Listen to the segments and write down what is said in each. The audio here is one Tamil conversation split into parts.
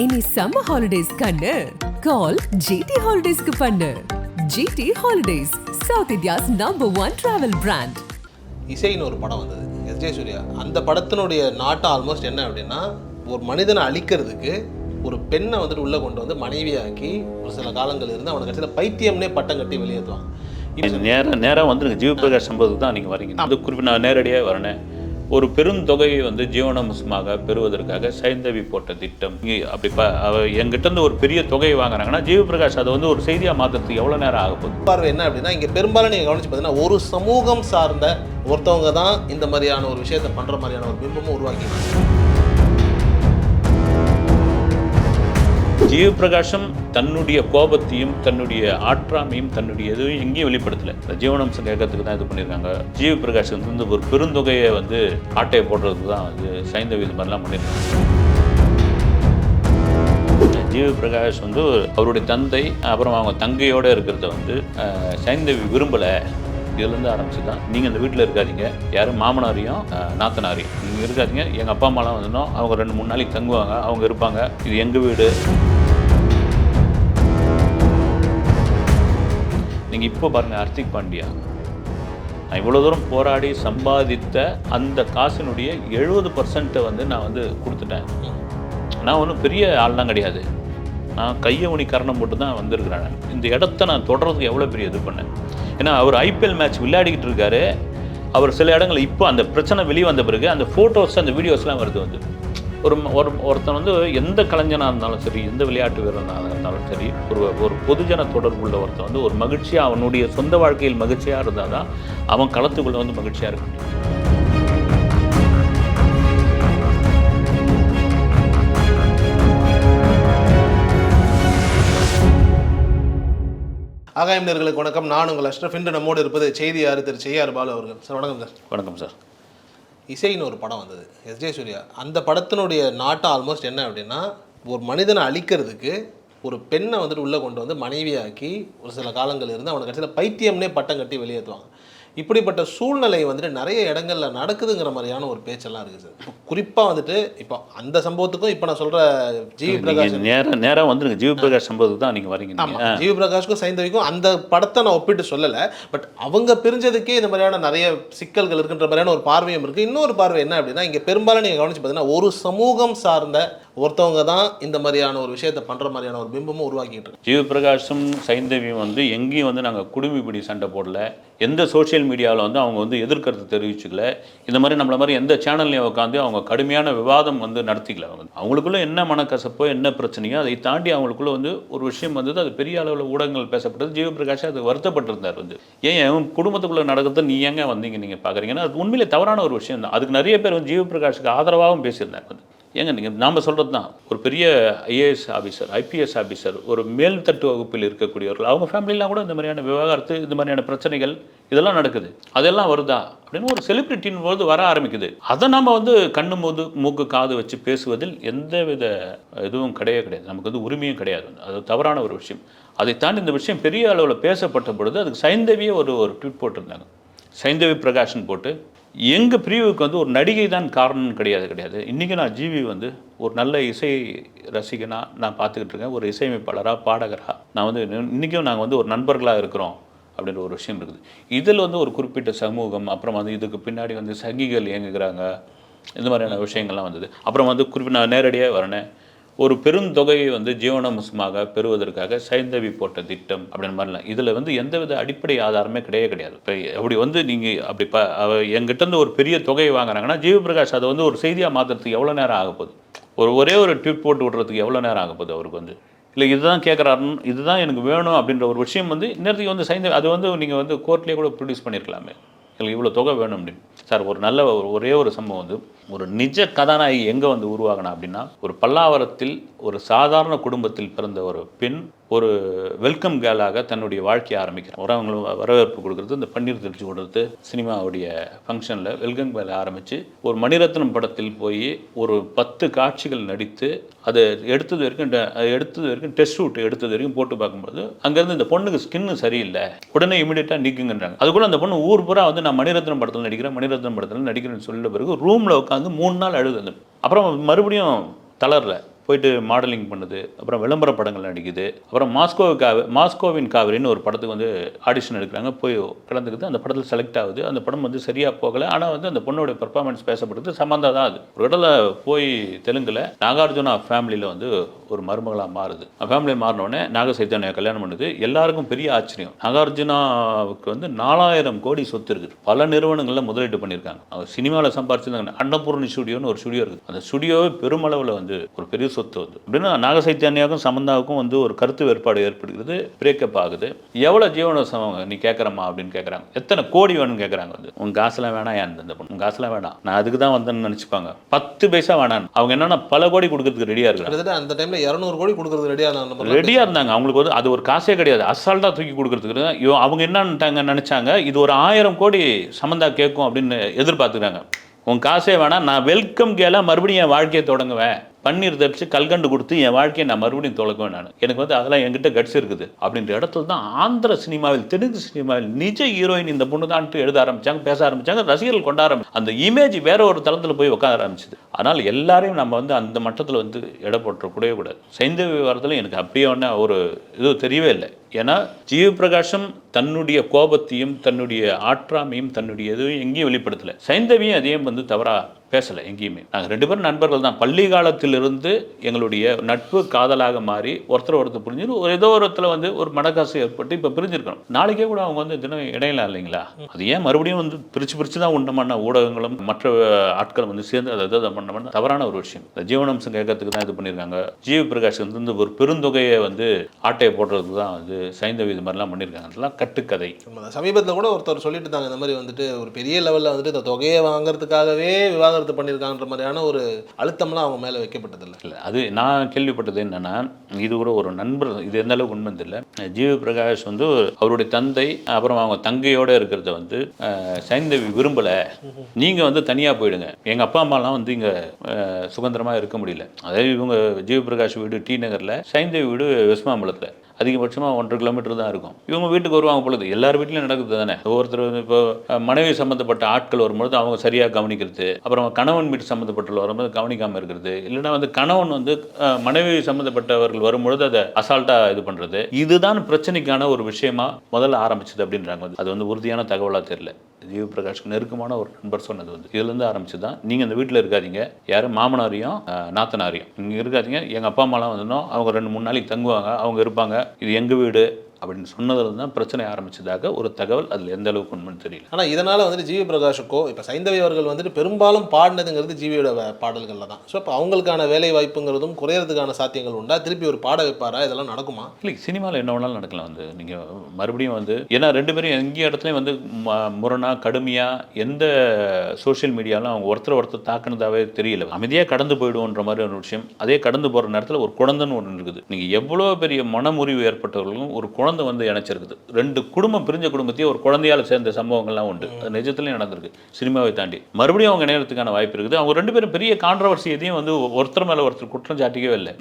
இனி சம்மர் ஹாலிடேஸ் கண்ணு கால் ஜிடி ஹாலிடேஸ்க்கு பண்ணு. GT holidays, south India's #1 travel brand. இசைன்னு ஒரு படம் வந்தது, எஸ்ஜே சூர்யா. அந்த படத்தினுடைய நாட்டம் ஆல்மோஸ்ட் என்ன அப்படின்னா, ஒரு மனிதனை அழிக்கிறதுக்கு ஒரு பெண்ணை வந்துட்டு உள்ளே கொண்டு வந்து மனைவியாக்கி ஒரு சில காலங்கள் இருந்து அவனை கட்சியில் பைத்தியம்னே பட்டம் கட்டி வெளியேற்றுவான். நேராக வந்துருங்க ஜீவபிரகாஷ் சம்பவத்துக்கு தான் நீங்கள் வரீங்க. அது குறிப்பிட்ட நான் நேரடியாக வரேன். ஒரு பெருந்தொகையை வந்து ஜீவனாம்சமாக பெறுவதற்காக சைந்தவி போட்ட திட்டம் அப்படி எங்கிட்ட இருந்து ஒரு பெரிய தொகையை வாங்குறாங்கன்னா ஜீவபிரகாஷ் அதை வந்து ஒரு செய்தியாக மாற்றுறதுக்கு எவ்வளோ நேரம் ஆக போகுது? பார்வை என்ன அப்படின்னா, இங்கே பெரும்பாலும் நீங்கள் கவனிச்சு பார்த்தீங்கன்னா ஒரு சமூகம் சார்ந்த ஒருத்தவங்க தான் இந்த மாதிரியான ஒரு விஷயத்தை பண்ணுற மாதிரியான ஒரு பிம்பமும் உருவாக்கிடுறாங்க. ஜீவபிரகாஷம் தன்னுடைய கோபத்தையும் தன்னுடைய ஆற்றாமையும் தன்னுடைய எதுவும் எங்கேயும் வெளிப்படுத்தலை. இந்த ஜீவனாம்சம் கேட்கறதுக்கு தான் இது பண்ணியிருக்காங்க. ஜீவபிரகாஷ் வந்து ஒரு பெருந்தொகையை வந்து ஆட்டையை போடுறதுக்கு தான் வந்து சைந்தவி இது மாதிரிலாம் பண்ணியிருக்காங்க. ஜீவபிரகாஷ் வந்து அவருடைய தந்தை அப்புறம் அவங்க தங்கையோடு இருக்கிறத வந்து சைந்தவி விரும்பலை. இதுலேருந்து ஆரம்பிச்சு தான் நீங்கள் இந்த வீட்டில் இருக்காதீங்க, யாரும் மாமனாரையும் நாத்தனாரையும் நீங்கள் இருக்காதீங்க, எங்கள் அப்பா அம்மாலாம் வந்துடும், அவங்க 2-3 நாளைக்கு தங்குவாங்க, அவங்க இருப்பாங்க, இது எங்கள் வீடு. நீங்கள் இப்போ பாருங்கள், ஹர்திக் பாண்டியா நான் இவ்வளோ தூரம் போராடி சம்பாதித்த அந்த காசினுடைய 70% வந்து நான் வந்து கொடுத்துட்டேன். நான் ஒன்றும் பெரிய ஆள்லாம் கிடையாது, நான் கையை உனி கரணம் போட்டு தான் வந்திருக்கிறேன். இந்த இடத்த நான் தொடர்றதுக்கு எவ்வளோ பெரிய இது பண்ணேன். ஏன்னா அவர் ஐபிஎல் மேட்ச் விளையாடிக்கிட்டு இருக்காரு. அவர் சில இடங்களில் இப்போ அந்த பிரச்சனை வெளியே வந்த பிறகு அந்த ஃபோட்டோஸ் அந்த வீடியோஸ்லாம் வருது. வந்து ஒருத்தன் வந்து எந்த கலைஞனாக இருந்தாலும் சரி, எந்த விளையாட்டு வீரனாக இருந்தாலும் சரி, ஒரு பொதுஜன தொடர்புள்ள ஒருத்தன் வந்து ஒரு மகிழ்ச்சியாக அவனுடைய சொந்த வாழ்க்கையில் மகிழ்ச்சியாக இருந்தால் தான் அவன் களத்துக்குள்ளே வந்து மகிழ்ச்சியாக இருக்க முடியும். ஆகாயம் நேயர்களுக்கு வணக்கம். நான் உங்கள் அஷ்ரஃப். இன்று நம்மோடு இருப்பது செய்தியாளர் திரு செய்யார் பாலு அவர்கள். சார் வணக்கம் சார். வணக்கம் சார். இசைன்னு ஒரு படம் வந்தது, எஸ்ஜே சூர்யா. அந்த படத்தினுடைய நாட்டம் ஆல்மோஸ்ட் என்ன அப்படின்னா, ஒரு மனிதனை அழிக்கிறதுக்கு ஒரு பெண்ணை வந்துட்டு உள்ளே கொண்டு வந்து மனைவியாக்கி ஒரு சில காலங்கள் இருந்து அவனை கட்சியில் பைத்தியம்னே பட்டம் கட்டி வெளியேற்றுவாங்க. இப்படிப்பட்ட சூழ்நிலை வந்துட்டு நிறைய இடங்களில் நடக்குதுங்கிற மாதிரியான ஒரு பேச்செல்லாம் இருக்குது சார். குறிப்பாக வந்துட்டு இப்போ அந்த சம்பவத்துக்கும் இப்போ நான் சொல்கிற ஜீவபிரகாஷ் நேராக வந்துருங்க ஜீவபிரகாஷ் சம்பவத்துக்கு தான் நீங்கள் வரீங்க. ஆமாம், ஜீவபிரகாஷ்க்கும் சைந்தவிக்கும் அந்த படத்தை நான் ஒப்பிட்டு சொல்லலை. பட் அவங்க பிரிஞ்சதுக்கே இந்த மாதிரியான நிறைய சிக்கல்கள் இருக்குன்ற மாதிரியான ஒரு பார்வையும் இருக்குது. இன்னொரு பார்வை என்ன அப்படின்னா, இங்கே பெரும்பாலும் நீங்கள் கவனிச்சு பார்த்தீங்கன்னா ஒரு சமூகம் சார்ந்த ஒருத்தவங்க தான் இந்த மாதிரியான ஒரு விஷயத்தை பண்ணுற மாதிரியான ஒரு பிம்பமும் உருவாக்கிட்டு இருக்கு. ஜீவபிரகாஷும் சைந்தவியும் வந்து எங்கேயும் வந்து நாங்கள் குடும்பிப்பிடி சண்டை போடல, எந்த சோஷியல் மீடியாவில் வந்து அவங்க வந்து எதிர்கருத்து தெரிவிச்சுக்கல, இந்த மாதிரி நம்மள மாதிரி எந்த சேனல்லையும் உட்காந்து அவங்க கடுமையான விவாதம் வந்து நடத்திக்கல. அவங்களுக்குள்ள என்ன மனக்கசப்போ என்ன பிரச்சனையோ அதை தாண்டி அவங்களுக்குள்ள வந்து ஒரு விஷயம் வந்தது. அது பெரிய அளவில் ஊடகங்கள் பேசப்பட்டது. ஜீவபிரகாஷ் அது வருத்தப்பட்டிருந்தார். வந்து ஏன் குடும்பத்துக்குள்ளே நடக்கிறது நீ ஏங்க வந்தீங்க நீங்கள் பார்க்குறீங்கன்னா அது உண்மையிலே தவறான ஒரு விஷயம் தான். அதுக்கு நிறைய பேர் வந்து ஜீவபிரகாஷுக்கு ஆதரவாகவும் பேசியிருந்தாங்க. வந்து ஏங்க நீங்கள் நாம் சொல்கிறது தான், ஒரு பெரிய ஐஏஎஸ் ஆஃபீஸர் ஐபிஎஸ் ஆஃபீஸர் ஒரு மேல்தட்டு வகுப்பில் இருக்கக்கூடியவர்கள் அவங்க ஃபேமிலிலாம் கூட இந்த மாதிரியான விவகாரத்து இந்த மாதிரியான பிரச்சனைகள் இதெல்லாம் நடக்குது. அதெல்லாம் வருதா அப்படின்னு ஒரு செலிப்ரிட்டின் போது வர ஆரம்பிக்குது. அதை நம்ம வந்து கண்ணு மூக்கு காது வச்சு பேசுவதில் எந்த வித இதுவும் கிடையாது. நமக்கு வந்து உரிமையும் கிடையாது. அது தவறான ஒரு விஷயம். அதை தாண்டி இந்த விஷயம் பெரிய அளவில் பேசப்பட்ட பொழுது அதுக்கு சைந்தவியே ஒரு ட்வீட் போட்டிருந்தாங்க. சைந்தவி பிரகாஷன் போட்டு, எங்கள் பிரிவுக்கு வந்து ஒரு நடிகை தான் காரணம் கிடையாது. இன்றைக்கி நான் ஜீவி வந்து ஒரு நல்ல இசை ரசிகனாக நான் பார்த்துக்கிட்டு இருக்கேன். ஒரு இசையமைப்பாளராக பாடகராக நான் வந்து இன்றைக்கும் நாங்கள் வந்து ஒரு நண்பர்களாக இருக்கிறோம் அப்படின்ற ஒரு விஷயம் இருக்குது. இதில் வந்து ஒரு குறிப்பிட்ட சமூகம், அப்புறம் வந்து இதுக்கு பின்னாடி வந்து சங்கிகள் இயங்குகிறாங்க, இந்த மாதிரியான விஷயங்கள்லாம் வந்தது. அப்புறம் வந்து குறிப்பிட்ட நான் நேரடியாக வரேன். ஒரு பெருந்தொகையை வந்து ஜீவனாம்சமாக பெறுவதற்காக சைந்தவி போட்ட திட்டம் அப்படின்னு மாதிரிலாம் இதில் வந்து எந்தவித அடிப்படை ஆதாரமே கிடையாது. இப்போ அப்படி வந்து நீங்கள் அப்படி எங்கிட்டேருந்து ஒரு பெரிய தொகையை வாங்குறாங்கன்னா ஜீவபிரகாஷ் அதை வந்து ஒரு செய்தியாக மாற்றுறதுக்கு எவ்வளோ நேரம் ஆக போகுது? ஒரே ஒரு ட்வீட் போட்டு விடுறதுக்கு எவ்வளோ நேரம் ஆக போகுது அவருக்கு? வந்து இல்லை இதுதான் கேட்குறாருன்னு, இதுதான் எனக்கு வேணும் அப்படின்ற ஒரு விஷயம் வந்து இன்னத்துக்கு வந்து சைந்தவி அது வந்து நீங்கள் வந்து கோர்ட்லேயே கூட ப்ரொடியூஸ் பண்ணியிருக்கலாமே, இல்லை இவ்வளோ தொகை வேணும் அப்படின்னு. சார் ஒரு நல்ல ஒரே ஒரு சம்பவம் வந்து ஒரு நிஜ கதாநாயகி எங்கே வந்து உருவாகணும் அப்படின்னா, ஒரு பல்லாவரத்தில் ஒரு சாதாரண குடும்பத்தில் பிறந்த ஒரு பெண் ஒரு வெல்கம் கேர்ளாக தன்னுடைய வாழ்க்கையை ஆரம்பிக்கிறார். அவங்களுக்கு வரவேற்பு கொடுக்குறது, இந்த பன்னீர் தெளிச்சு கொடுத்து சினிமாவுடைய ஃபங்க்ஷனில் வெல்கம் கேர்ள் ஆரம்பித்து ஒரு மணிரத்னம் படத்தில் போய் ஒரு 10 காட்சிகள் நடித்து அதை எடுத்தது வரைக்கும் டெஸ்ட் ஷூட் எடுத்தது வரைக்கும் போட்டு பார்க்கும்போது அங்கேருந்து இந்த பொண்ணுக்கு ஸ்கின்னு சரியில்லை, உடனே இமீடியட்டாக நீக்குங்கன்றாங்க. அதுக்குள்ள அந்த பொண்ணு ஊர் பூரா வந்து நான் மணிரத்னம் படத்தில் நடிக்கிறேன்னு சொல்லிட்ட பிறகு ரூமில் உட்காந்து 3 நாள் அழுது. அப்புறம் மறுபடியும் தளரல. போயிட்டு மாடலிங் பண்ணுது, அப்புறம் விளம்பர படங்கள் நடிக்குது, அப்புறம் மாஸ்கோவின் காவிரின்னு ஒரு படத்துக்கு வந்து ஆடிஷன் எடுக்கிறாங்க, போய் கலந்துக்குது, அந்த படத்தில் செலக்ட் ஆகுது. அந்த படம் வந்து சரியாக போகலை, ஆனால் வந்து அந்த பொண்ணோட பெர்ஃபார்மன்ஸ் பேசப்படுது, சம்மந்தா தான் அது. ஒரு இடத்துல போய் தெலுங்குல நாகார்ஜுனா ஃபேமிலியில் வந்து ஒரு மருமகளாக மாறுது. ஃபேமிலி மாறினோடனே நாக சைத்தன்யா கல்யாணம் பண்ணுது. எல்லாருக்கும் பெரிய ஆச்சரியம். நாகார்ஜுனாவுக்கு வந்து 4000 கோடி சொத்து இருக்குது. பல நிறுவனங்களில் முதலீடு பண்ணியிருக்காங்க. அவர் சினிமாவில் சம்பாரிச்சிருந்தாங்க. அன்னபூர்ணி ஸ்டுடியோன்னு ஒரு ஸ்டுடியோ இருக்குது. அந்த ஸ்டுடியோவே பெருமளவில் வந்து ஒரு பெரிய சொத்து வந்து அப்படின்னா நாக சைத்தன்யாவுக்கும் சமந்தாவுக்கும் வந்து ஒரு கருத்து வேறுபாடு ஏற்படுகிறது, பிரேக்கப் ஆகுது. எவ்வளோ ஜீவனோசம் நீ கேட்குறமா அப்படின்னு கேட்குறாங்க. எத்தனை கோடி வேணும்னு கேட்குறாங்க. வந்து உங்கள் காசுலாம் வேணாம், ஏன் இந்த பொண்ணு உங்கள் காசுலாம் வேணாம், நான் அதுக்கு தான் வந்தேன்னு நினச்சிப்பாங்க. 10 பைசா வேணான்னு அவங்க என்னன்னா பல கோடி கொடுக்கறதுக்கு ரெடியாக இருக்காங்க. அந்த டைமில் 200 கோடி கொடுக்கறது ரெடியாக இருந்தாங்க. அவங்களுக்கு வந்து அது ஒரு காசே கிடையாது, அசால்ட்டாக தூக்கி கொடுக்கறதுக்கு. அவங்க என்னன்னுட்டாங்க நினச்சாங்க, இது ஒரு 1000 கோடி சமந்தா கேட்கும் அப்படின்னு எதிர்பார்த்துக்கிறாங்க. உன் காசே வேணாம், நான் வெல்கம் கேல மறுபடியும் என் வாழ்க்கையை தொடங்குவேன், பன்னீர் தரிச்சு கல்கண்டு கொடுத்து என் வாழ்க்கையை நான் மறுபடியும் தொலைக்குவேன், நான் எனக்கு வந்து அதெல்லாம் என்கிட்ட கட்ஸ் இருக்குது அப்படின்ற இடத்துல தான் ஆந்திர சினிமாவில், தெலுங்கு சினிமாவில் நிஜ ஹீரோயின் இந்த பொண்ணு தான் எழுத ஆரம்பிச்சாங்க, பேச ஆரம்பிச்சாங்க, ரசிகர்கள் கொண்டாட ஆரம்பிச்சு, அந்த இமேஜ் வேற ஒரு தளத்தில் போய் உட்கார ஆரம்பிச்சுது. ஆனால் எல்லாரையும் நம்ம வந்து அந்த மட்டத்தில் வந்து எடை போட்டு கூடவே கூடாது. சைந்தவி விவகாரத்தில் எனக்கு அப்படியே ஒன்று ஒரு இது தெரியவே இல்லை. ஏன்னா ஜீவபிரகாஷம் தன்னுடைய கோபத்தையும் தன்னுடைய ஆற்றாமையும் தன்னுடைய எதுவும் எங்கேயும் வெளிப்படுத்தலை. சைந்தவியும் அதையும் வந்து தவறா பேசலை எங்கேயுமே. நாங்கள் 2 பேரும் நண்பர்கள் தான். பள்ளி காலத்திலிருந்து எங்களுடைய நட்பு காதலாக மாறி ஒருத்தர் புரிஞ்சு ஒரு ஏதோ ஒரு இடத்துல வந்து ஒரு மனக்காசு ஏற்பட்டு இப்போ பிரிஞ்சிருக்கணும். நாளைக்கே கூட அவங்க வந்து தினம் இடையில இல்லைங்களா? அது ஏன் மறுபடியும் வந்து பிரித்து தான் உண்டமான ஊடகங்களும் மற்ற ஆட்களும் வந்து சேர்ந்து அதை பண்ண தவறான ஒரு விஷயம். இந்த ஜீவனம்சம் கேட்கறதுக்கு தான் இது பண்ணியிருக்காங்க. ஜீவபிரகாஷ் வந்து ஒரு பெருந்தொகையை வந்து ஆட்டையை போடுறதுக்கு தான் வந்து சைந்தவி இது மாதிரிலாம் பண்ணியிருக்காங்க. அதெல்லாம் கட்டுக்கதை. சமீபத்தில் கூட ஒருத்தர் சொல்லிட்டு இருந்தாங்க, இந்த மாதிரி வந்துட்டு ஒரு பெரிய லெவலில் வந்துட்டு இந்த தொகையை வாங்குறதுக்காகவே விவாகரத்து பண்ணியிருக்காங்கன்ற மாதிரியான ஒரு அழுத்தம்லாம் அவங்க மேலே வைக்கப்பட்டதில்லை. இல்லை, அது நான் கேள்விப்பட்டது என்னன்னா, இது கூட ஒரு நண்பர், இது எந்த அளவுக்கு உண்மை இல்லை, ஜீவபிரகாஷ் வந்து அவருடைய தந்தை அப்புறம் அவங்க தங்கையோடு இருக்கிறத வந்து சைந்தவி விரும்பலை, நீங்கள் வந்து தனியாக போயிடுங்க, எங்கள் அப்பா அம்மாலாம் வந்து இங்கே சுதந்திரமாக இருக்க முடியல. அதாவது இவங்க ஜீவபிரகாஷ் வீடு டி நகரில், சைந்தவி வீடு வெஸ்மாம்பலத்தில், அதிகபட்சமாக 1.5 கிலோமீட்டர் தான் இருக்கும். இவங்க வீட்டுக்கு வருவாங்க பொழுது, எல்லார் வீட்லையும் நடக்குது தானே. ஒவ்வொருத்தர் இப்போ மனைவி சம்மந்தப்பட்ட ஆட்கள் வரும்பொழுது அவங்க சரியாக கவனிக்கிறது, அப்புறம் கணவன் வீட்டு சம்மந்தப்பட்ட வரும்போது கவனிக்காமல் இருக்கிறது, இல்லைன்னா வந்து கணவன் வந்து மனைவி சம்மந்தப்பட்டவர்கள் வரும்பொழுது அதை அசால்ட்டாக இது பண்ணுறது, இதுதான் பிரச்சனைக்கான ஒரு விஷயமா முதல்ல ஆரம்பிச்சது அப்படின்றாங்க. அது வந்து உறுதியான தகவலாக தெரியல. ஜீவபிரகாஷ்க்கு நெருக்கமான ஒரு நண்பர் சொன்னது வந்து இதுலேருந்து ஆரம்பிச்சு தான், நீங்கள் இந்த வீட்டில் இருக்காதீங்க, யாரும் மாமனாரையும் நாத்தனாரையும் இங்கே இருக்காதீங்க, எங்கள் அப்பா அம்மாலாம் வந்தோம், அவங்க 2-3 நாளைக்கு தங்குவாங்க, அவங்க இருப்பாங்க, இது எங்கள் வீடு அப்படின்னு சொன்னதில் தான் பிரச்சனை ஆரம்பிச்சதாக ஒரு தகவல். அதில் எந்த அளவுக்கு உண்மைன்னு தெரியல. ஆனால் இதனால் வந்துட்டு ஜிவி பிரகாஷுக்கோ இப்போ சைந்தவி அவர்கள் வந்துட்டு பெரும்பாலும் பாடினதுங்கிறது ஜிவியோட பாடல்களில் தான். ஸோ இப்போ அவங்களுக்கான வேலை வாய்ப்புங்கிறதும் குறையிறதுக்கான சாத்தியங்கள் உண்டா? திருப்பி ஒரு பாட வைப்பாரா? இதெல்லாம் நடக்குமா? இல்லை, சினிமாவில் என்ன வேணாலும் நடக்கலாம். வந்து நீங்கள் மறுபடியும் வந்து ஏன்னா 2 பேரும் எங்கேயும் இடத்துலையும் வந்து முரணாக கடுமையாக எந்த சோஷியல் மீடியாலும் அவங்க ஒருத்தர் தாக்குனதாகவே தெரியல. அமைதியாக கடந்து போயிடுவோன்ற மாதிரி ஒரு விஷயம். அதே கடந்து போகிற நேரத்தில் ஒரு குழந்தைன்னு ஒன்று இருக்குது. நீங்கள் எவ்வளோ பெரிய மனமுறிவு ஏற்பட்டவர்களும் ஒரு குழந்தை வந்து இணைச்சிருக்குது. 2 குடும்பம் பிரிஞ்ச குடும்பத்தையே ஒரு குழந்தையால் சேர்ந்த சம்பவங்கள்லாம் உண்டு. அது நிஜத்துலையும் நடந்திருக்கு. சினிமாவை தாண்டி மறுபடியும் அவங்க இணையறதுக்கான வாய்ப்பு இருக்குது. அவங்க 2 பேரும் பெரிய கான்ட்ரவர்சி எதையும் வந்து ஒருத்தர் மேலே ஒருத்தர் குற்றம் சாட்டிக்கவே இல்லை.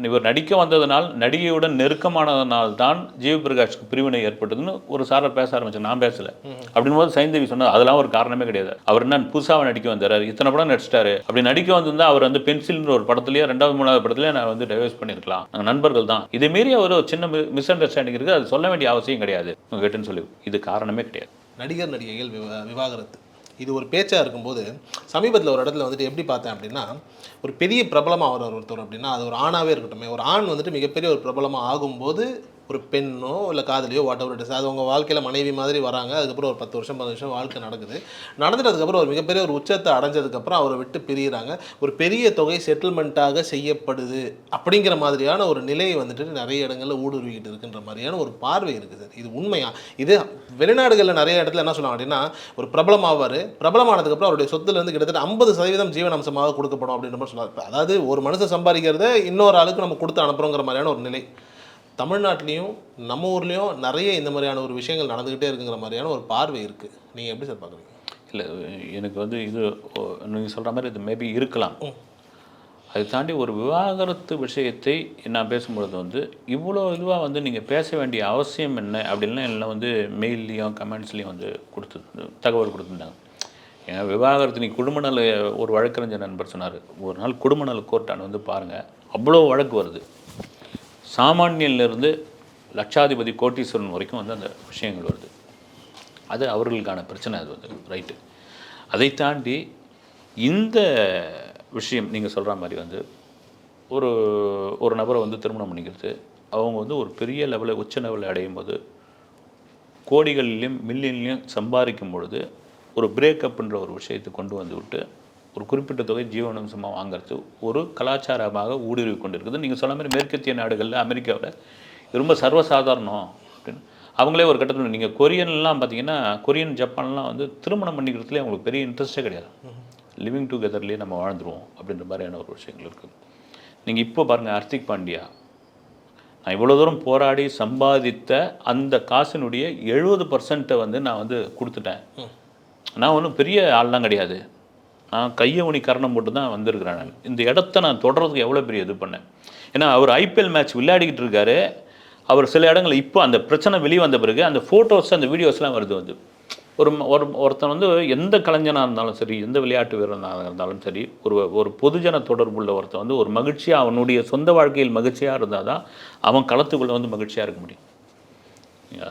இவர் நடிக்க வந்ததனால், நடிகையுடன் நெருக்கமானதனால் தான் ஜீவபிரகாஷ்க்கு பிரிவினை ஏற்பட்டதுன்னு ஒரு சாரர் பேச ஆரம்பிச்சு. நான் பேசலை அப்படின்னு போது சைந்தவி சொன்னது அதெல்லாம் ஒரு காரணமே கிடையாது. அவர் என்ன புதுசாக நடிக்க வந்தார், இத்தனை படம் நடிச்சிட்டாரு, அப்படி நடிக்க வந்திருந்தா அவர் வந்து பென்சில்ன்ற ஒரு படத்துலேயே 2வது 3வது படத்துலேயே நான் வந்து டைவர்ஸ் பண்ணியிருக்கலாம், நாங்கள் நண்பர்கள் தான். இதே மீறி ஒரு சின்ன மிஸ் அண்டர்ஸ்டாண்டிங் இருக்குது, அது சொல்ல வேண்டிய அவசியம் கிடையாது உங்ககிட்டன்னு சொல்லி. இது காரணமே கிடையாது. நடிகர் நடிகைகள் விவாகரத்து இது ஒரு பேச்சாக இருக்கும்போது சமீபத்தில் ஒரு இடத்துல வந்துட்டு எப்படி பார்த்தேன் அப்படின்னா, ஒரு பெரிய பிரபலமாக ஒருத்தர் அப்படின்னா அது ஒரு ஆணாகவே இருக்கட்டும், ஒரு ஆண் வந்துட்டு மிகப்பெரிய ஒரு பிரபலமாக ஆகும்போது ஒரு பெண்ணோ இல்லை காதலியோ வாட் எவர் இட் இஸ், அது அவங்க வாழ்க்கையில் மனைவி மாதிரி வராங்க. அதுக்கப்புறம் ஒரு 10 வருஷம் 15 வருஷம் வாழ்க்கை நடந்துட்டு அதுக்கப்புறம் ஒரு மிகப்பெரிய ஒரு உச்சத்தை அடைஞ்சதுக்கப்புறம் அவரை விட்டு பிரிகிறாங்க. ஒரு பெரிய தொகை செட்டில்மெண்ட்டாக செய்யப்படுது அப்படிங்கிற மாதிரியான ஒரு நிலையை வந்துட்டு நிறைய இடங்களில் ஊடுருவிக்கிட்டு இருக்குன்ற மாதிரியான ஒரு பார்வை இருக்குது. இது உண்மையா? இது வெளிநாடுகளில் நிறைய இடத்துல என்ன சொல்லுவாங்க அப்படின்னா, ஒரு பிரபலமாவார், பிரபலமானதுக்கப்புறம் அவருடைய சொத்துலேருந்து கிட்டத்தட்ட 50% ஜீவன அம்சமாக கொடுக்கப்படும் அப்படின்ற மாதிரி சொல்லுவாங்க. அதாவது ஒரு மனுஷன் சம்பாதிக்கிறத இன்னொரு ஆளுக்கு நம்ம கொடுத்து அனுப்புகிறோங்கிற மாதிரியான ஒரு நிலை. தமிழ்நாட்டிலையும் நம்ம ஊர்லேயும் நிறைய இந்த மாதிரியான ஒரு விஷயங்கள் நடந்துக்கிட்டே இருக்குங்கிற மாதிரியான ஒரு பார்வை இருக்குது. நீங்கள் எப்படி சார் பார்க்குறீங்க? இல்லை, எனக்கு வந்து இது நீங்கள் சொல்கிற மாதிரி இது மேபி இருக்கலாம். அதை தாண்டி ஒரு விவாகரத்து விஷயத்தை நான் பேசும்பொழுது வந்து இவ்வளோ இதுவாக வந்து நீங்கள் பேச வேண்டிய அவசியம் என்ன அப்படின்லாம் எல்லாம் வந்து மெயில்லையும் கமெண்ட்ஸ்லேயும் வந்து தகவல் கொடுத்துருந்தாங்க. ஏன்னா விவாகரத்து நீ குடும்பநல ஒரு வழக்கறிஞர் நண்பர் சொன்னார், ஒரு நாள் குடும்பநல கோர்ட்டான வந்து பாருங்கள், அவ்வளோ வழக்கு வருது. சாமானியன்லேருந்து லட்சாதிபதி கோட்டீஸ்வரன் வரைக்கும் வந்து அந்த விஷயங்கள் வருது. அது அவர்களுக்கான பிரச்சனை, அது வந்து ரைட்டு. அதை தாண்டி இந்த விஷயம் நீங்கள் சொல்கிற மாதிரி வந்து ஒரு நபரை வந்து திருமணம் பண்ணிக்கிறது, அவங்க வந்து ஒரு பெரிய லெவலில் உச்ச லெவலில் அடையும் போது கோடிகள்லையும் மில்லியன்லையும் சம்பாதிக்கும் பொழுது ஒரு பிரேக்கப்ன்ற ஒரு விஷயத்தை கொண்டு வந்து விட்டு ஒரு குறிப்பிட்ட தொகை ஜீவனாம்சமாக வாங்கிறது ஒரு கலாச்சாரமாக ஊடுருவி கொண்டு இருக்குது. நீங்கள் சொன்ன மாதிரி மேற்கத்திய நாடுகளில் அமெரிக்காவில் இது ரொம்ப சர்வசாதாரணம் அப்படின்னு அவங்களே ஒரு கட்டத்தில். நீங்கள் கொரியன்லாம் பார்த்தீங்கன்னா, கொரியன் ஜப்பான்லாம் வந்து திருமணம் பண்ணிக்கிறதுலேயே அவங்களுக்கு பெரிய இன்ட்ரெஸ்ட்டே கிடையாது. லிவிங் டுகெதர்லேயே நம்ம வாழ்ந்துருவோம் அப்படின்ற மாதிரியான ஒரு விஷயங்கள் இருக்குது. நீங்கள் இப்போ பாருங்கள், ஹர்திக் பாண்டியா, நான் இவ்வளோ தூரம் போராடி சம்பாதித்த அந்த காசினுடைய 70% வந்து நான் வந்து கொடுத்துட்டேன். நான் ஒன்றும் பெரிய ஆள்லாம் கிடையாது, நான் கையை உனி கரணம் போட்டு தான் வந்திருக்கிறேன். நான் இந்த இடத்த நான் தொடர்றதுக்கு எவ்வளோ பெரிய இது பண்ணேன். ஏன்னா அவர் ஐபிஎல் மேட்ச் விளையாடிக்கிட்டு இருக்காரு. அவர் சில இடங்கள் இப்போ அந்த பிரச்சனை வெளியே வந்த பிறகு அந்த ஃபோட்டோஸ் அந்த வீடியோஸ்லாம் வருது. வந்து ஒருத்தன் வந்து எந்த கலைஞனாக இருந்தாலும் சரி, எந்த விளையாட்டு வீரனாக இருந்தாலும் சரி, ஒரு பொதுஜன தொடர்புள்ள ஒருத்தன் வந்து ஒரு மகிழ்ச்சியாக அவனுடைய சொந்த வாழ்க்கையில் மகிழ்ச்சியாக இருந்தால் தான் அவன் களத்துக்குள்ளே வந்து மகிழ்ச்சியாக இருக்க முடியும்.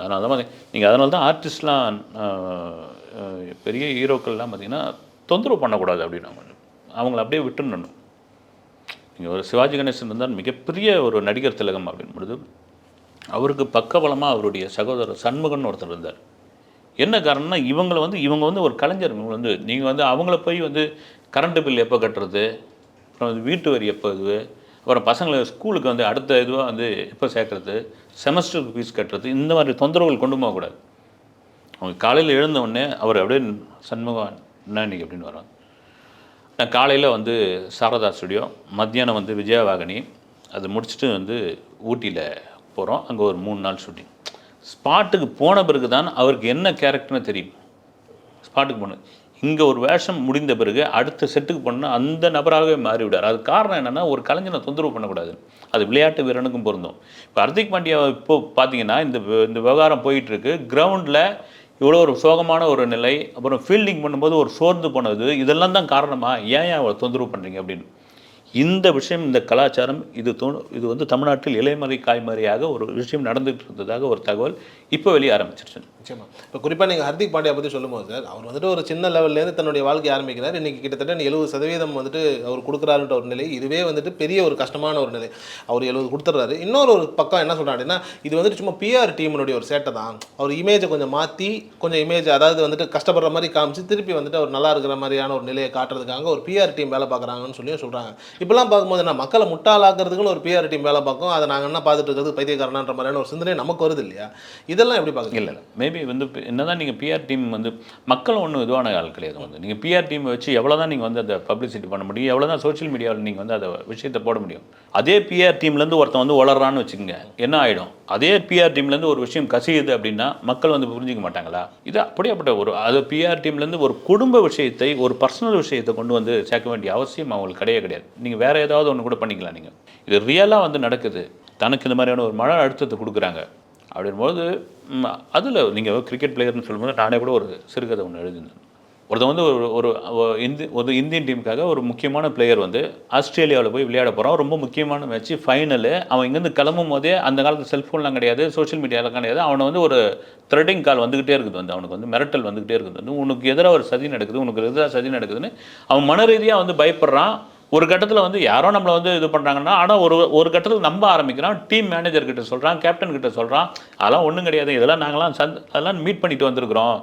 அதனால தான் நீங்கள் அதனால தான் ஆர்டிஸ்ட்லாம் பெரிய ஹீரோக்கள்லாம் பார்த்திங்கன்னா தொந்தரவு பண்ணக்கூடாது அப்படின்னு அவங்கள அப்படியே விட்டுடணும். நீங்கள் ஒரு சிவாஜி கணேசன் இருந்தால் மிகப்பெரிய ஒரு நடிகர் திலகம் அப்படின்பொழுது அவருக்கு பக்கபலமாக அவருடைய சகோதரர் சண்முகன் ஒருத்தர் இருந்தார். என்ன காரணம்னா இவங்க வந்து ஒரு கலைஞர். இவங்க வந்து நீங்கள் வந்து அவங்கள போய் வந்து கரண்ட்டு பில் எப்போ கட்டுறது, அப்புறம் வந்து வீட்டு வரி எப்போ இது, அப்புறம் பசங்களை ஸ்கூலுக்கு வந்து அடுத்த இதுவாக வந்து எப்போ சேர்க்குறது, செமஸ்டருக்கு ஃபீஸ் கட்டுறது, இந்த மாதிரி தொந்தரவுகள் கொண்டு போகக்கூடாது. அவங்க காலையில் எழுந்தவுடனே அவர் அப்படியே சண்முகம் என்ன இன்றைக்கி அப்படின்னு வராங்க. நான் காலையில் வந்து சாரதா ஸ்டுடியோ, மத்தியானம் வந்து விஜயவாகினி, அது முடிச்சுட்டு வந்து ஊட்டியில் போகிறோம். அங்கே ஒரு 3 நாள் ஷூட்டிங். ஸ்பாட்டுக்கு போன பிறகு தான் அவருக்கு என்ன கேரக்டர்னு தெரியும். ஸ்பாட்டுக்கு போன இங்கே ஒரு வேஷம் முடிந்த பிறகு அடுத்த செட்டுக்கு போனால் அந்த நபராகவே மாறிவிடார். அது காரணம் என்னென்னா, ஒரு கலைஞனை தொந்தரவு பண்ணக்கூடாது. அது விளையாட்டு வீரனுக்கும் பொருந்தும். இப்போ ஹர்திக் பாண்டியா இப்போ பார்த்தீங்கன்னா இந்த விவகாரம் போயிட்டுருக்கு. கிரவுண்டில் இவ்வளோ ஒரு சோகமான ஒரு நிலை, அப்புறம் ஃபீல்டிங் பண்ணும்போது ஒரு சோர்ந்து போனது, இதெல்லாம் தான் காரணமாக ஏன் அவளை தொந்தரவு பண்ணுறீங்க அப்படின்னு. இந்த விஷயம், இந்த கலாச்சாரம், இது வந்து தமிழ்நாட்டில் இலைமறை காய்மறையாக ஒரு விஷயம் நடந்துகிட்டு இருந்ததாக ஒரு தகவல் இப்போ வெளியே ஆரம்பிச்சிருச்சு. நிச்சயமா. இப்போ குறிப்பாக நீங்கள் ஹர்திக் பாண்டியா பற்றி சொல்லும்போது சார், அவர் வந்துட்டு ஒரு சின்ன லெவல்லேருந்து தன்னுடைய வாழ்க்கையை ஆரம்பிக்கிறார். இன்றைக்கி கிட்டத்தட்ட 70% வந்துட்டு அவர் கொடுக்குறாருன்ற ஒரு நிலை. இதுவே வந்துட்டு பெரிய ஒரு கஷ்டமான ஒரு நிலை. அவர் 70 கொடுத்துட்றாரு. இன்னொரு பக்கம் என்ன சொல்கிறாங்க அப்படின்னா, இது வந்துட்டு சும்மா பிஆர் டீமுடைய ஒரு சேட்டை தான். அவர் இமேஜை கொஞ்சம் மாற்றி, கொஞ்சம் இமேஜ் அதாவது வந்துட்டு கஷ்டப்படுற மாதிரி காமிச்சு திருப்பி வந்துட்டு அவர் நல்லா இருக்கிற மாதிரியான ஒரு நிலையை காட்டுறதுக்காக ஒரு பிஆர் டீம் வேலை பார்க்குறாங்கன்னு சொல்லியும் சொல்கிறாங்க. இப்போலாம் பார்க்கும்போது என்ன, மக்களை முட்டாளாக்குறதுக்குன்னு ஒரு பிஆர் டீம் வேலை பார்க்கும். அதை நாங்கள் என்ன பார்த்துட்டு இருக்கிறது பைத்தியக்காரனான்ற மாதிரியான ஒரு சிந்தனை நமக்கு வருது இல்லையா? இதெல்லாம் எப்படி பார்க்குறீங்க? இல்லை மேபி வந்து என்னதான் நீங்கள் பிஆர் டீம் வந்து மக்கள் ஒன்றும் இதுவான ஆள் கிடையாது. வந்து நீங்கள் பிஆர் டீம் வச்சு எவ்வளோ தான் நீங்கள் வந்து அதை பப்ளிசிட்டி பண்ண முடியும், எவ்வளோ தான் சோஷியல் மீடியாவில் நீங்கள் வந்து அதை விஷயத்தை போட முடியும். அதே பிஆர் டீம்லேருந்து ஒருத்தன் வந்து வளர்றான்னு வச்சுக்கோங்க, என்ன ஆகிடும்? அதே பிஆர் டீம்லேருந்து ஒரு விஷயம் கசியுது அப்படின்னா மக்கள் வந்து புரிஞ்சிக்க மாட்டாங்களா? இது அப்படியேப்பட்ட அது பிஆர் டீம்லேருந்து ஒரு குடும்ப விஷயத்தை, ஒரு பர்சனல் விஷயத்தை கொண்டு வந்து சேர்க்க வேண்டிய அவசியம் அவங்களுக்கு கிடையாது. நீங்கள் வேறு ஏதாவது ஒன்று கூட பண்ணிக்கலாம். நீங்கள் இது ரியலாக வந்து நடக்குது, தனக்கு இந்த மாதிரியான ஒரு மன அழுத்தத்தை கொடுக்குறாங்க அப்படின்போது, அதில் நீங்கள் கிரிக்கெட் பிளேயர்னு சொல்லும்போது நானே கூட ஒரு சிறுகதை ஒன்று எழுதியிருந்தேன். ஒருத்தன் வந்து ஒரு இந்தியன் டீமுக்காக ஒரு முக்கியமான பிளேயர் வந்து ஆஸ்திரேலியாவில் போய் விளையாட போகிறான். ரொம்ப முக்கியமான மேட்ச்சு, ஃபைனலு. அவன் இங்கேருந்து கிளம்பும் போதே, அந்த காலத்தில் செல்ஃபோன்லாம் கிடையாது, சோஷியல் மீடியாலாம் கிடையாது, அவனை வந்து ஒரு த்ரெட்டிங் கால் வந்துக்கிட்டே இருக்குது. வந்து அவனுக்கு வந்து மிரட்டல் வந்துக்கிட்டே இருக்குது. வந்து உனக்கு எதிராக ஒரு சதி நடக்குது, உனக்கு எதிராக சதி நடக்குதுன்னு அவன் மன ரீதியாக வந்து பயப்படுறான். ஒரு கட்டத்தில் வந்து யாரோ நம்மளை வந்து இது பண்ணுறாங்கன்னா, ஆனால் ஒரு கட்டத்தில் நம்ப ஆரம்பிக்கிறான். டீம் மேனேஜர்கிட்ட சொல்கிறான், கேப்டன் கிட்ட சொல்கிறான், அதெல்லாம் ஒன்றும் கிடையாது, இதெல்லாம் நாங்களாம் அதெல்லாம் மீட் பண்ணிட்டு வந்திருக்கிறோம்,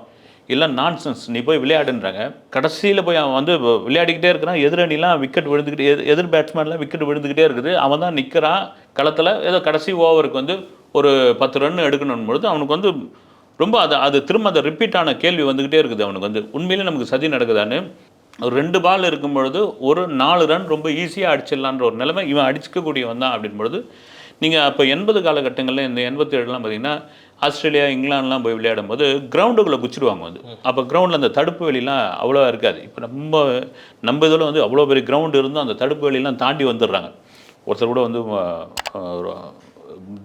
இல்லை நான்சென்ஸ், நீ போய் விளையாடுன்றாங்க. கடைசியில் போய் அவன் வந்து விளையாடிக்கிட்டே இருக்கிறான். எதிரணிலாம் விக்கெட் விழுந்துக்கிட்டே, எதிர் பேட்ஸ்மேன்லாம் விக்கெட் விழுந்துக்கிட்டே இருக்குது. அவன் தான் நிற்கிறான் களத்தில். ஏதோ கடைசி ஓவருக்கு வந்து ஒரு 10 ரன் எடுக்கணும் பொழுது அவனுக்கு வந்து ரொம்ப அது திரும்ப அந்த ரிப்பீட்டான கேள்வி வந்துக்கிட்டே இருக்குது. அவனுக்கு வந்து உண்மையிலே நமக்கு சதி நடக்குதான்னு. ஒரு 2 பால் இருக்கும் பொழுது ஒரு 4 ரன் ரொம்ப ஈஸியாக அடிச்சிடலான்ற ஒரு நிலைமை இவன் அடிச்சிக்கக்கூடியவன் தான் அப்படின் பொழுது, நீங்கள் அப்போ 80 காலகட்டங்களில், இந்த 87லாம் பார்த்திங்கன்னா ஆஸ்திரேலியா, இங்கிலாந்துலாம் போய் விளையாடும் போது கிரவுண்டுக்குள்ளே குச்சிடுவாங்க. வந்து அப்போ கிரவுண்டில் அந்த தடுப்பு வெளிலாம் அவ்வளோவா இருக்காது. இப்போ நம்ம இதில் வந்து அவ்வளோ பெரிய கிரவுண்டு இருந்தும் அந்த தடுப்பு வெளிலாம் தாண்டி வந்துடுறாங்க. ஒருத்தர் கூட வந்து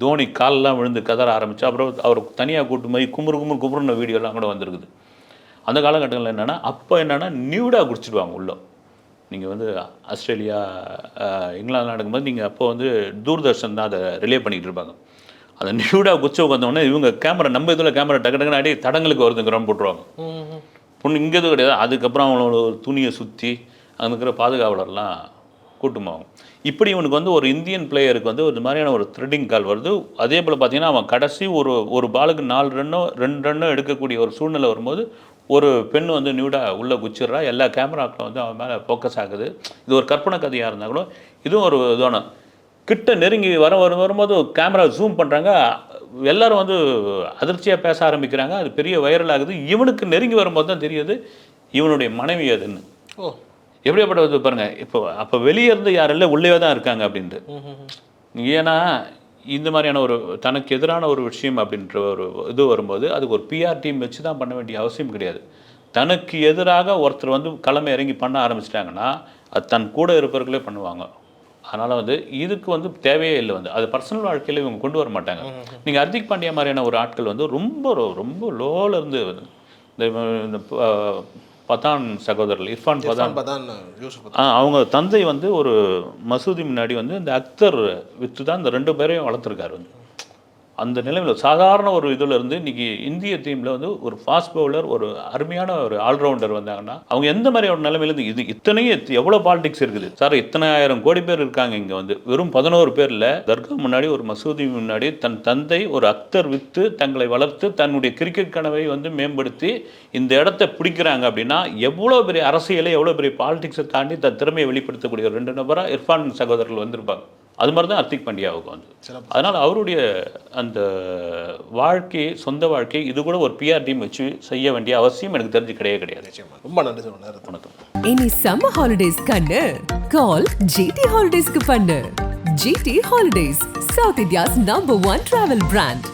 தோனி காலெலாம் விழுந்து கதற ஆரம்பித்து அப்புறம் அவர் தனியாக கூட்டு போய் குமுறுன்னு வீடியோலாம் கூட வந்திருக்குது. அந்த காலகட்டங்களில் என்னென்னா அப்போ என்னென்னா நியூடாக குடிச்சிடுவாங்க உள்ள. நீங்கள் வந்து ஆஸ்திரேலியா இங்கிலாந்து நடக்கும்போது நீங்கள் அப்போ வந்து தூர்தர்ஷன் தான் அதை ரிலே பண்ணிகிட்டு இருப்பாங்க. அதை நியூடாக குச்சி உட்காந்தோடனே இவங்க கேமரா நம்ம இதில் கேமரா டக்கு டக்குன்னு அடி தடங்களுக்கு வருதுங்கிறோம் போட்டுருவாங்க. பொண்ணு இங்கே எதுவும் கிடையாது. அதுக்கப்புறம் அவங்களோட ஒரு துணியை சுற்றி அங்கே இருக்கிற பாதுகாவலர்லாம் கூட்டுமாகும். இப்படி இவனுக்கு வந்து ஒரு இந்தியன் பிளேயருக்கு வந்து ஒரு மாதிரியான ஒரு த்ரெட்டிங் கால் வருது. அதே போல் பார்த்தீங்கன்னா அவன் கடைசி ஒரு பாலுக்கு 4 ரன்னோ 2 ரன்னோ எடுக்கக்கூடிய ஒரு சூழ்நிலை வரும்போது ஒரு பெண் வந்து நியூடாக உள்ளே குச்சிட்றா. எல்லா கேமராக்களும் வந்து அவன் மேலே ஃபோக்கஸ் ஆகுது. இது ஒரு கற்பனை கதையாக இருந்தால் கூட இதுவும் ஒரு இதான கிட்ட நெருங்கி வரும்போது கேமரா ஜூம் பண்ணுறாங்க. எல்லோரும் வந்து அதிர்ச்சியாக பேச ஆரம்பிக்கிறாங்க. அது பெரிய வைரல் ஆகுது. இவனுக்கு நெருங்கி வரும்போது தான் தெரியுது இவனுடைய மனைவி அதுன்னு. எப்படியாப்பட்டது பாருங்கள். இப்போ அப்போ வெளியே இருந்து யாரெல்லாம் உள்ளே தான் இருக்காங்க அப்படின்ட்டு. ஏன்னா இந்த மாதிரியான ஒரு தனக்கு எதிரான ஒரு விஷயம் அப்படின்ற ஒரு இது வரும்போது அதுக்கு ஒரு பிஆர் டீம் வச்சு தான் பண்ண வேண்டிய அவசியம் கிடையாது. தனக்கு எதிராக ஒருத்தர் வந்து களமை இறங்கி பண்ண ஆரம்பிச்சிட்டாங்கன்னா அது தன் கூட இருப்பவர்களே பண்ணுவாங்க. அதனால் வந்து இதுக்கு வந்து தேவையே இல்லை. வந்து அது பர்சனல் வாழ்க்கையில் இவங்க கொண்டு வர மாட்டாங்க. நீங்கள் ஹர்திக் பாண்டியா மாதிரியான ஒரு ஆட்கள் வந்து ரொம்ப ரொம்ப லோவில் இருந்து இந்த பதான் சகோதரர்கள் இர்ஃபான் பதான் அவங்க தந்தை வந்து ஒரு மசூதி முன்னாடி வந்து இந்த அக்தர் வித்து தான் இந்த 2 பேரையும் வளர்த்துருக்காரு. வந்து அந்த நிலைமையில் சாதாரண ஒரு இதில் இருந்து இன்றைக்கி இந்திய டீமில் வந்து ஒரு ஃபாஸ்ட் பவுலர் ஒரு அருமையான ஒரு ஆல்ரவுண்டர் வந்தாங்கன்னா அவங்க எந்த மாதிரி ஒரு நிலைமையிலேருந்து இது இத்தனையும் எவ்வளோ பாலிடிக்ஸ் இருக்குது சார். இத்தனை 1000 கோடி பேர் இருக்காங்க இங்கே. வந்து வெறும் 11 பேரில் தர்கா முன்னாடி ஒரு மசூதி முன்னாடி தன் தந்தை ஒரு அக்தர் வித்து தங்களை வளர்த்து தன்னுடைய கிரிக்கெட் கனவை வந்து மேம்படுத்தி இந்த இடத்த பிடிக்கிறாங்க அப்படின்னா எவ்வளோ பெரிய அரசியலை எவ்வளோ பெரிய பாலிடிக்ஸை தாண்டி தன் திறமையை வெளிப்படுத்தக்கூடிய 2 நபராக இர்ஃபான் சகோதரர்கள் வந்திருப்பாங்க. அது மாதிரி தான் ஹர்திக் பாண்டியாவுக்கு வந்து. அதனால் அவருடைய அந்த வாழ்க்கை சொந்த வாழ்க்கை இது கூட ஒரு பிஆர் டீம் வச்சு செய்ய வேண்டிய அவசியம் எனக்கு தெரிஞ்சு கிடையாது. ரொம்ப நன்றி சார். வணக்கம். இனி சம்மர் ஹாலிடேஸ் கண்ணு கால் ஜிடி ஹாலிடேஸ்க்கு பண்ணு. GT holidays, south India's number 1 travel brand.